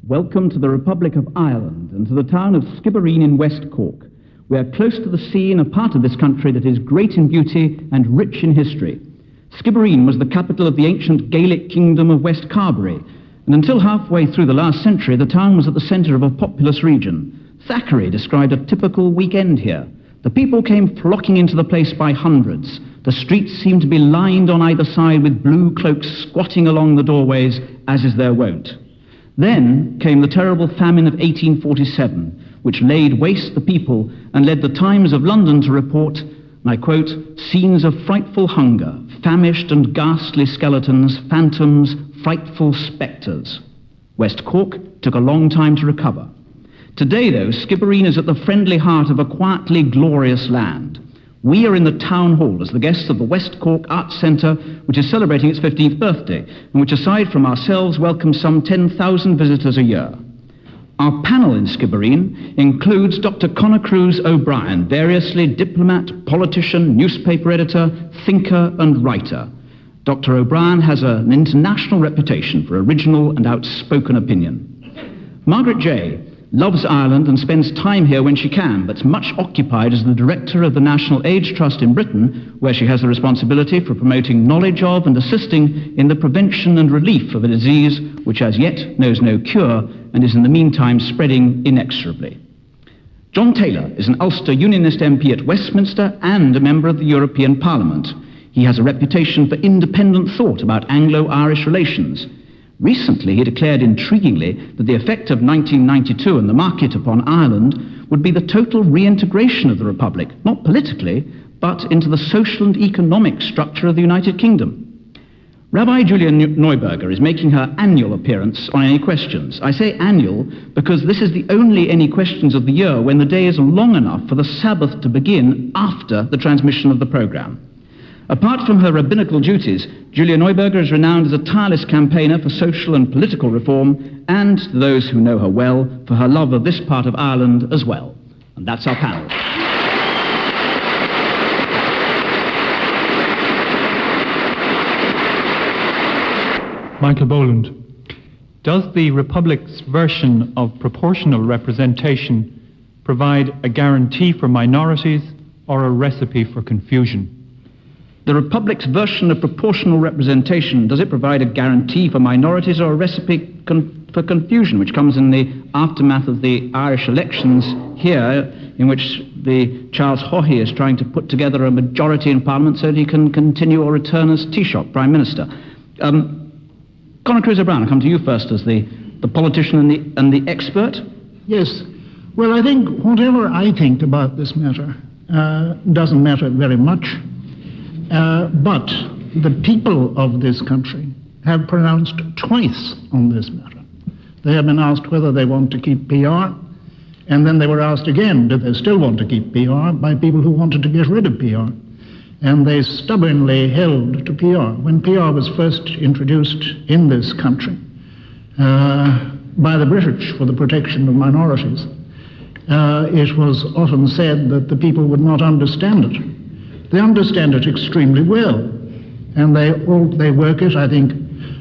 Welcome to the Republic of Ireland and to the town of Skibbereen in West Cork. We are close to the sea in a part of this country that is great in beauty and rich in history. Skibbereen was the capital of the ancient Gaelic kingdom of West Carbery, and until halfway through the last century, the town was at the centre of a populous region. Thackeray described a typical weekend here. The people came flocking into the place by hundreds. The streets seemed to be lined on either side with blue cloaks squatting along the doorways, as is their wont. Then came the terrible famine of 1847, which laid waste the people and led the Times of London to report, and I quote, "scenes of frightful hunger, famished and ghastly skeletons, phantoms, frightful spectres." West Cork took a long time to recover. Today, though, Skibbereen is at the friendly heart of a quietly glorious land. We are in the town hall as the guests of the West Cork Arts Centre, which is celebrating its 15th birthday, and which, aside from ourselves, welcomes some 10,000 visitors a year. Our panel in Skibbereen includes Dr. Conor Cruise O'Brien, variously diplomat, politician, newspaper editor, thinker and writer. Dr. O'Brien has an international reputation for original and outspoken opinion. Margaret J. loves Ireland and spends time here when she can, but's much occupied as the director of the National AIDS Trust in Britain, where she has the responsibility for promoting knowledge of and assisting in the prevention and relief of a disease which as yet knows no cure and is in the meantime spreading inexorably. John Taylor is an Ulster Unionist MP at Westminster and a member of the European Parliament. He has a reputation for independent thought about Anglo-Irish relations. Recently, he declared intriguingly that the effect of 1992 and the market upon Ireland would be the total reintegration of the Republic, not politically, but into the social and economic structure of the United Kingdom. Rabbi Julia Neuberger is making her annual appearance on Any Questions. I say annual because this is the only Any Questions of the year when the day is long enough for the Sabbath to begin after the transmission of the programme. Apart from her rabbinical duties, Julia Neuberger is renowned as a tireless campaigner for social and political reform, and to those who know her well, for her love of this part of Ireland as well. And that's our panel. Michael Boland, does the Republic's version of proportional representation provide a guarantee for minorities or a recipe for confusion? The Republic's version of proportional representation, does it provide a guarantee for minorities or a recipe for confusion, which comes in the aftermath of the Irish elections here, in which the Charles Haughey is trying to put together a majority in Parliament so that he can continue or return as Taoiseach, Prime Minister? Conor Cruise O'Brien, I'll come to you first as the politician and the expert. Yes. Well, I think whatever I think about this matter doesn't matter very much. But the people of this country have pronounced twice on this matter. They have been asked whether they want to keep PR, and then they were asked again, do they still want to keep PR, by people who wanted to get rid of PR. And they stubbornly held to PR. When PR was first introduced in this country by the British for the protection of minorities, it was often said that the people would not understand it. They understand it extremely well, and they work it, I think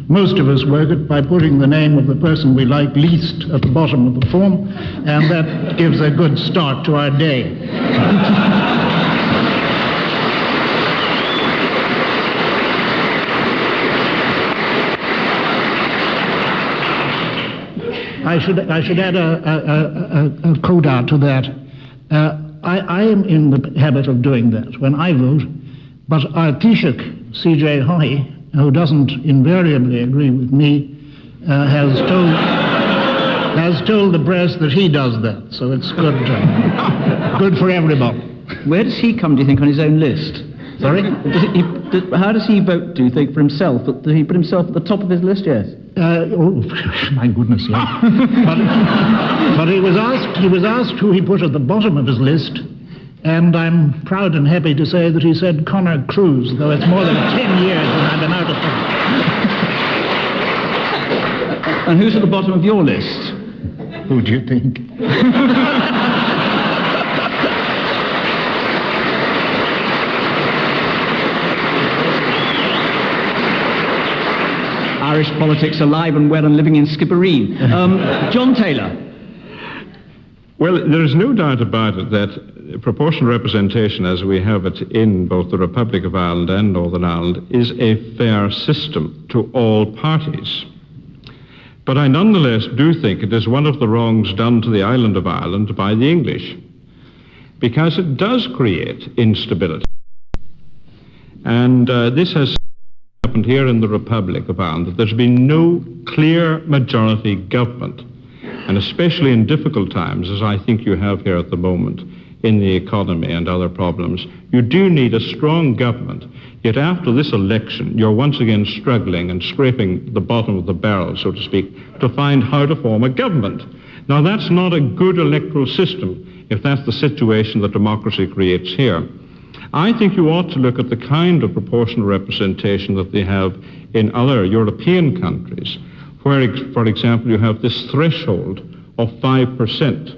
most of us work it, by putting the name of the person we like least at the bottom of the form, and that gives a good start to our day. I should add a coda to that. I am in the habit of doing that when I vote, but our Taoiseach, C.J. Haughey, who doesn't invariably agree with me, has told the press that he does that, so it's good, good for everybody. Where does he come, do you think, on his own list? Sorry? How does he vote, do you think, for himself? Does he put himself at the top of his list, yes? Oh, my goodness, yes. But he was asked who he put at the bottom of his list, and I'm proud and happy to say that he said Conor Cruise, though it's more than 10 years that I've been out of touch. And who's at the bottom of your list? Who do you think? Irish politics alive and well and living in Skibbereen. John Taylor. Well, there is no doubt about it that proportional representation as we have it in both the Republic of Ireland and Northern Ireland is a fair system to all parties. But I nonetheless do think it is one of the wrongs done to the island of Ireland by the English, because it does create instability. And this has happened here in the Republic of Ireland, that there's been no clear majority government, and especially in difficult times, as I think you have here at the moment, in the economy and other problems, you do need a strong government. Yet after this election, you're once again struggling and scraping the bottom of the barrel, so to speak, to find how to form a government. Now, that's not a good electoral system, if that's the situation that democracy creates here. I think you ought to look at the kind of proportional representation that they have in other European countries, where, for example, you have this threshold of 5%,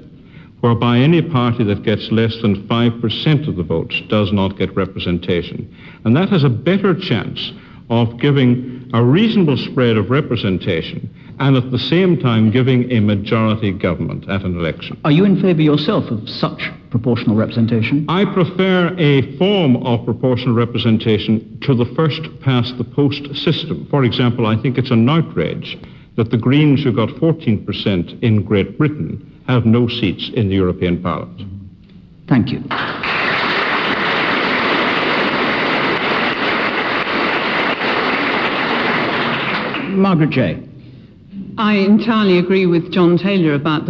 whereby any party that gets less than 5% of the votes does not get representation. And that has a better chance of giving a reasonable spread of representation and at the same time giving a majority government at an election. Are you in favour yourself of such proportional representation? I prefer a form of proportional representation to the first-past-the-post system. For example, I think it's an outrage that the Greens, who got 14% in Great Britain, have no seats in the European Parliament. Thank you. Margaret J. I entirely agree with John Taylor about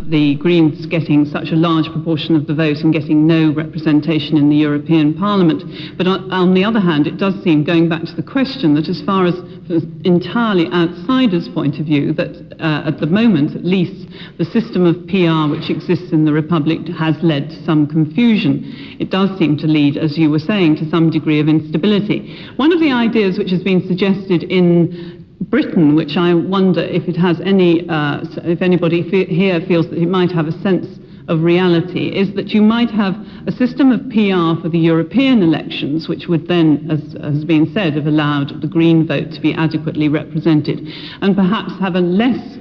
the Greens getting such a large proportion of the vote and getting no representation in the European Parliament. But on the other hand, it does seem, going back to the question, that as far as an entirely outsider's point of view, that at the moment at least, the system of PR which exists in the Republic has led to some confusion. It does seem to lead, as you were saying, to some degree of instability. One of the ideas which has been suggested in Britain, which I wonder if it has any, if anybody here feels that it might have a sense of reality, is that you might have a system of PR for the European elections, which would then, as has been said, have allowed the Green vote to be adequately represented, and perhaps have a less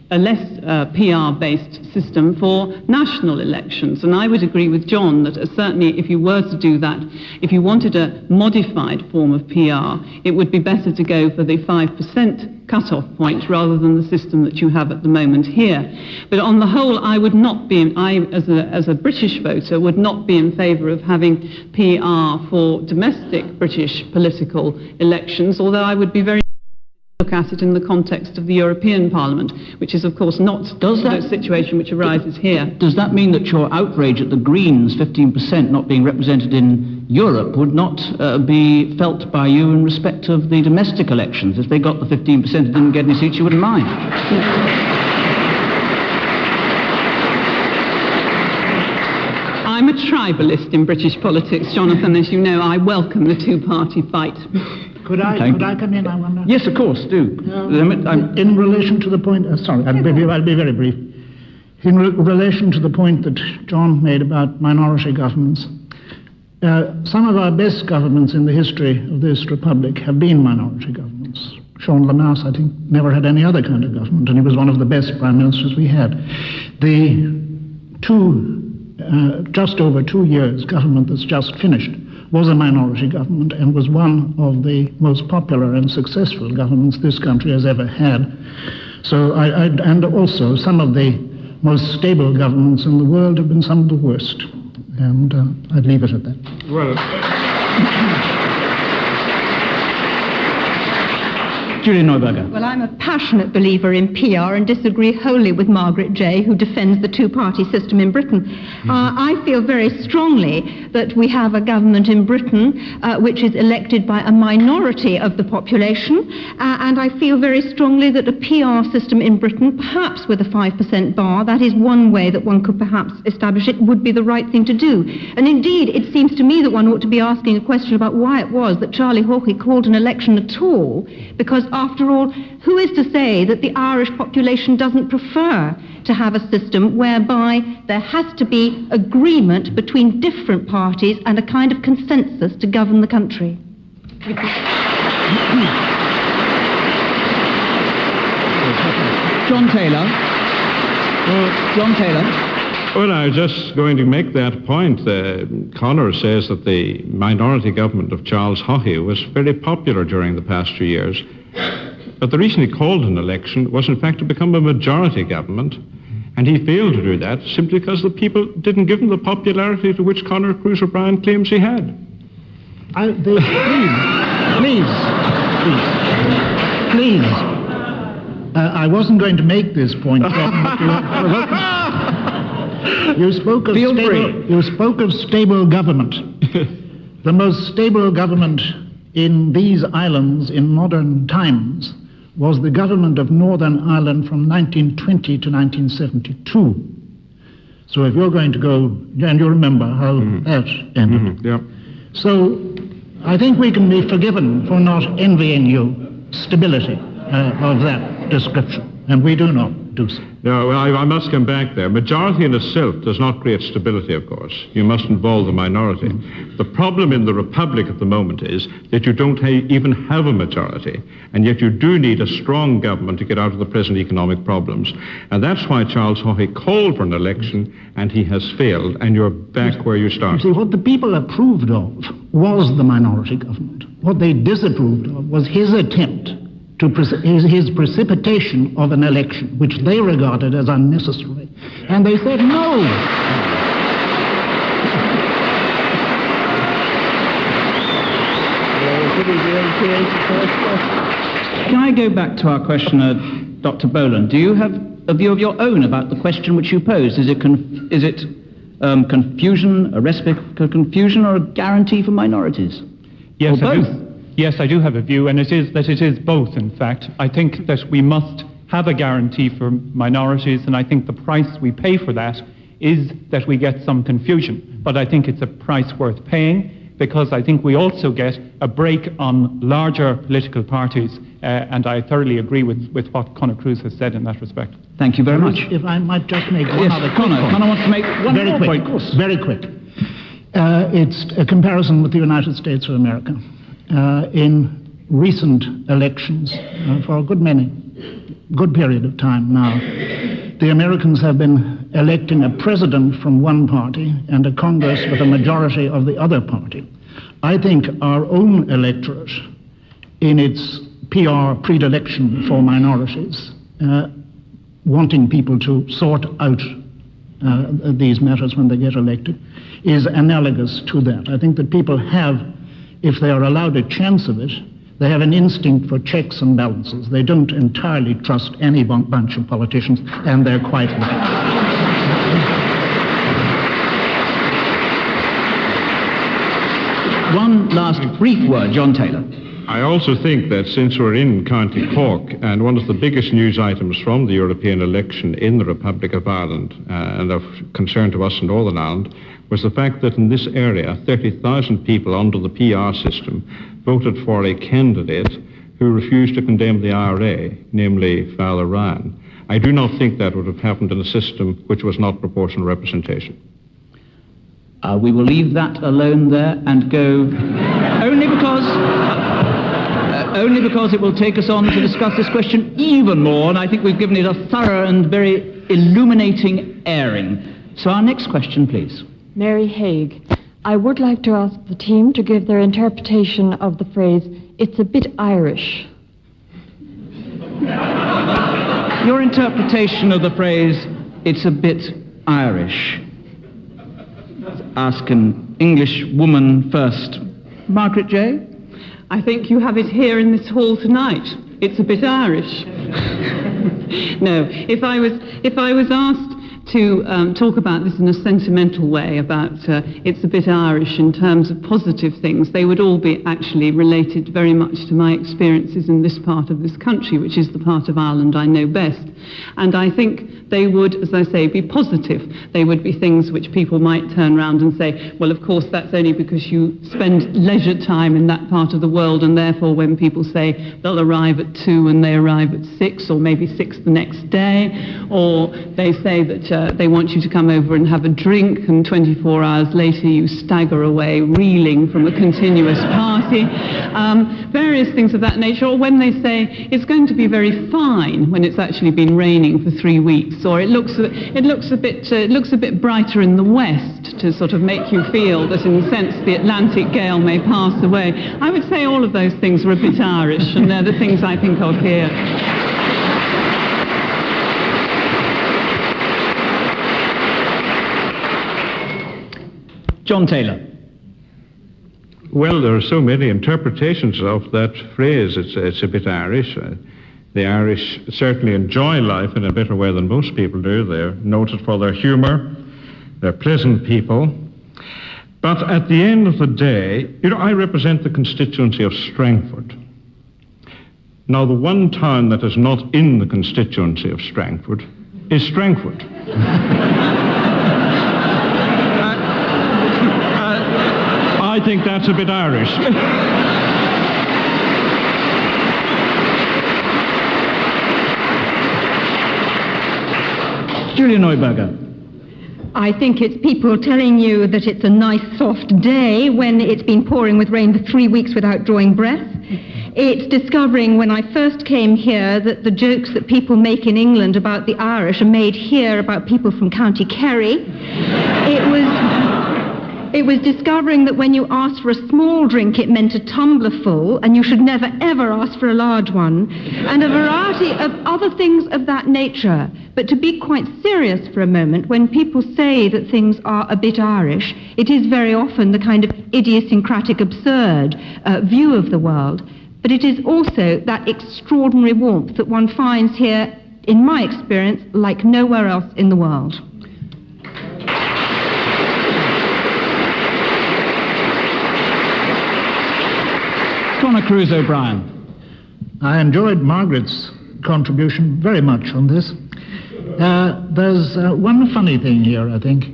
PR-based system for national elections. And I would agree with John that certainly if you were to do that, if you wanted a modified form of PR, it would be better to go for the 5% cut-off point rather than the system that you have at the moment here. But on the whole, I would not be, as a British voter, would not be in favour of having PR for domestic British political elections, although I would be very look at it in the context of the European Parliament, which is of course not the situation which arises here. Does that mean that your outrage at the Greens 15% not being represented in Europe would not be felt by you in respect of the domestic elections? If they got the 15% and didn't get any seats, you wouldn't mind? I'm a tribalist in British politics, Jonathan. As you know, I welcome the two-party fight. Could I come in, I wonder? Yes, of course, do. In relation to the point, sorry, I'll be very brief. In relation to the point that John made about minority governments, some of our best governments in the history of this republic have been minority governments. Sean Lemass, I think, never had any other kind of government, and he was one of the best prime ministers we had. The just over 2 years government that's just finished was a minority government and was one of the most popular and successful governments this country has ever had. So, and also some of the most stable governments in the world have been some of the worst. And I'd leave it at that. Well, Julian Neuberger. Well, I'm a passionate believer in PR and disagree wholly with Margaret J., who defends the two-party system in Britain. I feel very strongly that we have a government in Britain which is elected by a minority of the population, and I feel very strongly that a PR system in Britain, perhaps with a 5% bar, that is one way that one could perhaps establish it, would be the right thing to do. And indeed, it seems to me that one ought to be asking a question about why it was that Charlie Haughey called an election at all, because after all, who is to say that the Irish population doesn't prefer to have a system whereby there has to be agreement between different parties and a kind of consensus to govern the country? John Taylor. John Taylor. Well, I was just going to make that point. Connor says that the minority government of Charles Haughey was very popular during the past few years. But the reason he called an election was, in fact, to become a majority government. And he failed to do that simply because the people didn't give him the popularity to which Conor Cruise O'Brien claims he had. Please. I wasn't going to make this point. You spoke of stable government. The most stable government in these islands in modern times was the government of Northern Ireland from 1920 to 1972. So if you're going to go, and you remember how that ended. Yeah. So I think we can be forgiven for not envying you stability of that description, and we do not do so. No, well, I must come back there. Majority in itself does not create stability, of course. You must involve the minority. The problem in the Republic at the moment is that you don't even have a majority, and yet you do need a strong government to get out of the present economic problems. And that's why Charles Haughey called for an election, and he has failed, and you're back where you started. You see, what the people approved of was the minority government. What they disapproved of was his attempt to his precipitation of an election, which they regarded as unnecessary. And they said no. Can I go back to our questioner, Dr. Boland? Do you have a view of your own about the question which you posed? Is it confusion, a recipe for confusion, or a guarantee for minorities? Yes, or both? Yes, I do have a view, and it is both, in fact. I think that we must have a guarantee for minorities, and I think the price we pay for that is that we get some confusion. But I think it's a price worth paying, because I think we also get a break on larger political parties, and I thoroughly agree with what Conor Cruise has said in that respect. Thank you very much. If I might just make one Yes, other Conor wants to make one very more quick, point. Of course. Very quick. It's a comparison with the United States of America. In recent elections, for a good period of time now, the Americans have been electing a president from one party and a Congress with a majority of the other party. I think our own electorate, in its PR predilection for minorities, wanting people to sort out these matters when they get elected, is analogous to that. I think that people have, if they are allowed a chance of it, they have an instinct for checks and balances. They don't entirely trust any bunch of politicians, and they're quite right. One last brief word, John Taylor. I also think that since we're in County Cork, and one of the biggest news items from the European election in the Republic of Ireland, and of concern to us in Northern Ireland, was the fact that in this area, 30,000 people under the PR system voted for a candidate who refused to condemn the IRA, namely Father Ryan. I do not think that would have happened in a system which was not proportional representation. We will leave that alone there and go only because it will take us on to discuss this question even more, and I think we've given it a thorough and very illuminating airing. So our next question, please. Mary Haig. I would like to ask the team to give their interpretation of the phrase, "It's a bit Irish." Your interpretation of the phrase, "It's a bit Irish." Ask an English woman first. Margaret J.? I think you have it here in this hall tonight. It's a bit Irish. No, if I was asked to talk about this in a sentimental way, about it's a bit Irish in terms of positive things, they would all be actually related very much to my experiences in this part of this country, which is the part of Ireland I know best. And I think they would, as I say, be positive. They would be things which people might turn around and say, well, of course, that's only because you spend leisure time in that part of the world, and therefore when people say they'll arrive at 2 and they arrive at 6, or maybe 6 the next day, or they say that they want you to come over and have a drink, and 24 hours later you stagger away reeling from a continuous party. Various things of that nature. Or when they say it's going to be very fine when it's actually been raining for 3 weeks, or it looks a bit brighter in the west, to sort of make you feel that in a sense the Atlantic gale may pass away. I would say all of those things are a bit Irish, and they're the things I think of here. John Taylor. Well, there are so many interpretations of that phrase. It's a bit Irish. The Irish certainly enjoy life in a better way than most people do. They're noted for their humour. They're pleasant people. But at the end of the day, I represent the constituency of Strangford. Now, the one town that is not in the constituency of Strangford is Strangford. I think that's a bit Irish. Julia Neuberger. I think it's people telling you that it's a nice soft day when it's been pouring with rain for 3 weeks without drawing breath. It's discovering when I first came here that the jokes that people make in England about the Irish are made here about people from County Kerry. It was discovering that when you asked for a small drink, it meant a tumbler full, and you should never, ever ask for a large one, and a variety of other things of that nature. But to be quite serious for a moment, when people say that things are a bit Irish, it is very often the kind of idiosyncratic, absurd view of the world. But it is also that extraordinary warmth that one finds here, in my experience, like nowhere else in the world. Connor Cruise O'Brien. I enjoyed Margaret's contribution very much on this. There's one funny thing here, I think,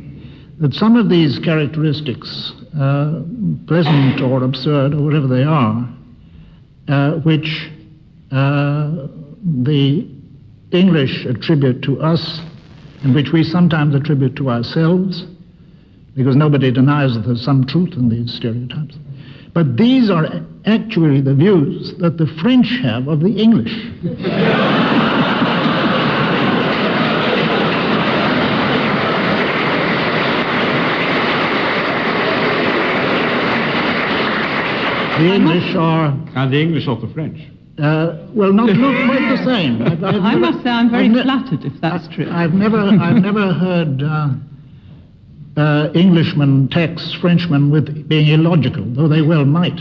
that some of these characteristics, pleasant or absurd or whatever they are, which the English attribute to us and which we sometimes attribute to ourselves, because nobody denies that there's some truth in these stereotypes. But these are actually the views that the French have of the English. The English are... And the English of the French. Well, not quite the same. I must say I'm very flattered if that's true. I've never heard Englishmen tax Frenchmen with being illogical, though they well might.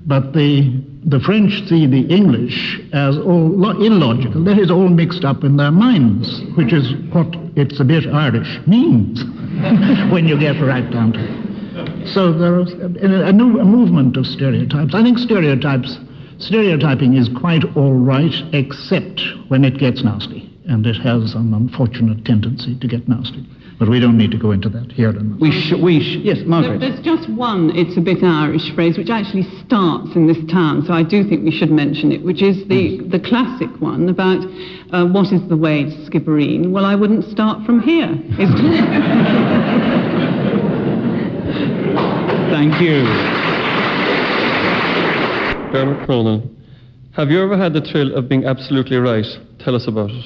But the French see the English as all illogical. That is all mixed up in their minds, which is what "it's a bit Irish" means when you get right down to it. So there is a movement of stereotypes. I think stereotyping is quite all right, except when it gets nasty, and it has an unfortunate tendency to get nasty. But we don't need to go into that here. Yes, Margaret. There's just one "it's a bit Irish" phrase which actually starts in this town, so I do think we should mention it, which is the classic one about what is the way to Skibbereen. Well, I wouldn't start from here. Thank you. Dermot Cronin, have you ever had the thrill of being absolutely right? Tell us about it.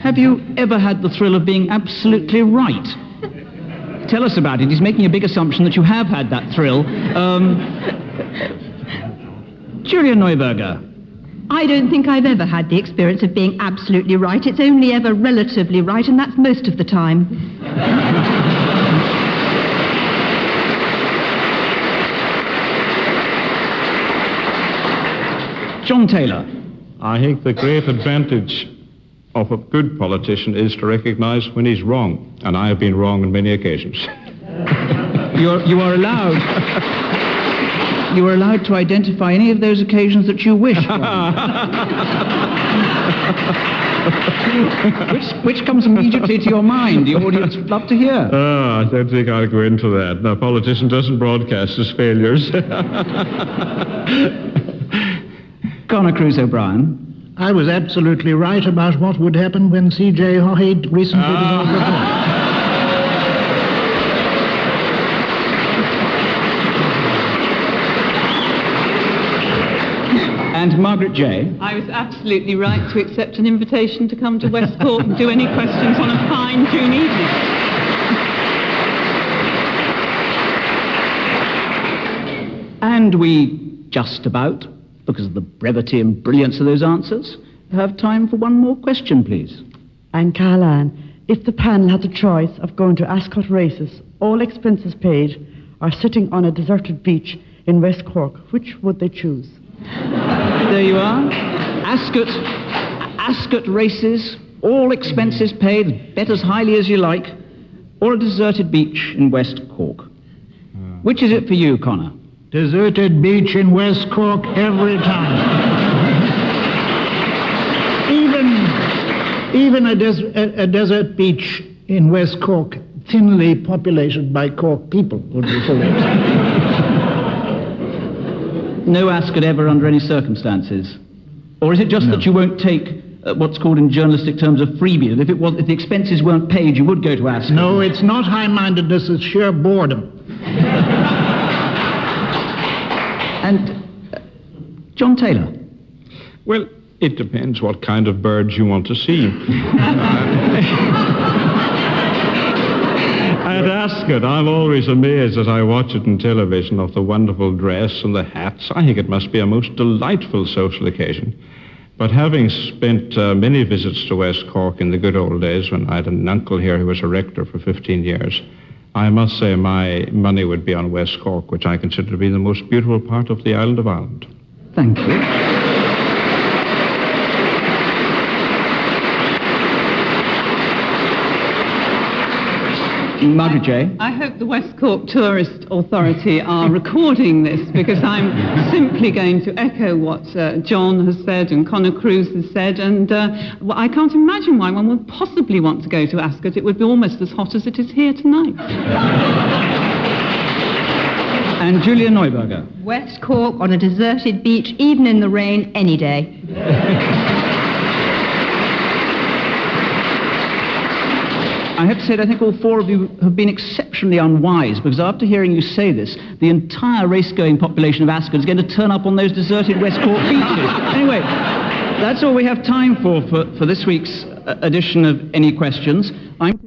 Have you ever had the thrill of being absolutely right? Tell us about it. He's making a big assumption that you have had that thrill. Julia Neuberger. I don't think I've ever had the experience of being absolutely right. It's only ever relatively right, and that's most of the time. John Taylor. I think the great advantage of a good politician is to recognize when he's wrong, and I have been wrong on many occasions. You are allowed. You are allowed to identify any of those occasions that you wish. which comes immediately to your mind? The audience would love to hear. I don't think I'll go into that. No, a politician doesn't broadcast his failures. Connor Cruise O'Brien. I was absolutely right about what would happen when C.J. Hoyt recently dissolved the board. And Margaret J. I was absolutely right to accept an invitation to come to West Cork and do any questions on a fine June evening. And we just about, because of the brevity and brilliance of those answers, have time for one more question, please. And Caroline, if the panel had the choice of going to Ascot races, all expenses paid, or sitting on a deserted beach in West Cork, which would they choose? There you are. Ascot races, all expenses paid, bet as highly as you like, or a deserted beach in West Cork. Which is it for you, Connor? Deserted beach in West Cork every time. Even a desert beach in West Cork, thinly populated by Cork people, would be full of. No Ascot ever under any circumstances? Or is it just that you won't take what's called in journalistic terms a freebie, that if the expenses weren't paid, you would go to Ascot? No, it's not high-mindedness, it's sheer boredom. And John Taylor? Well, it depends what kind of birds you want to see. At Ascot, I'm always amazed as I watch it on television of the wonderful dress and the hats. I think it must be a most delightful social occasion. But having spent many visits to West Cork in the good old days when I had an uncle here who was a rector for 15 years, I must say my money would be on West Cork, which I consider to be the most beautiful part of the island of Ireland. Thank you. Margaret J. I hope the West Cork Tourist Authority are recording this, because I'm simply going to echo what John has said and Conor Cruise has said, and I can't imagine why one would possibly want to go to Ascot. It would be almost as hot as it is here tonight. And Julia Neuberger. West Cork on a deserted beach, even in the rain, any day. I have to say that I think all four of you have been exceptionally unwise, because after hearing you say this, the entire race-going population of Ascot is going to turn up on those deserted West Cork beaches. Anyway, that's all we have time for this week's edition of Any Questions. I'm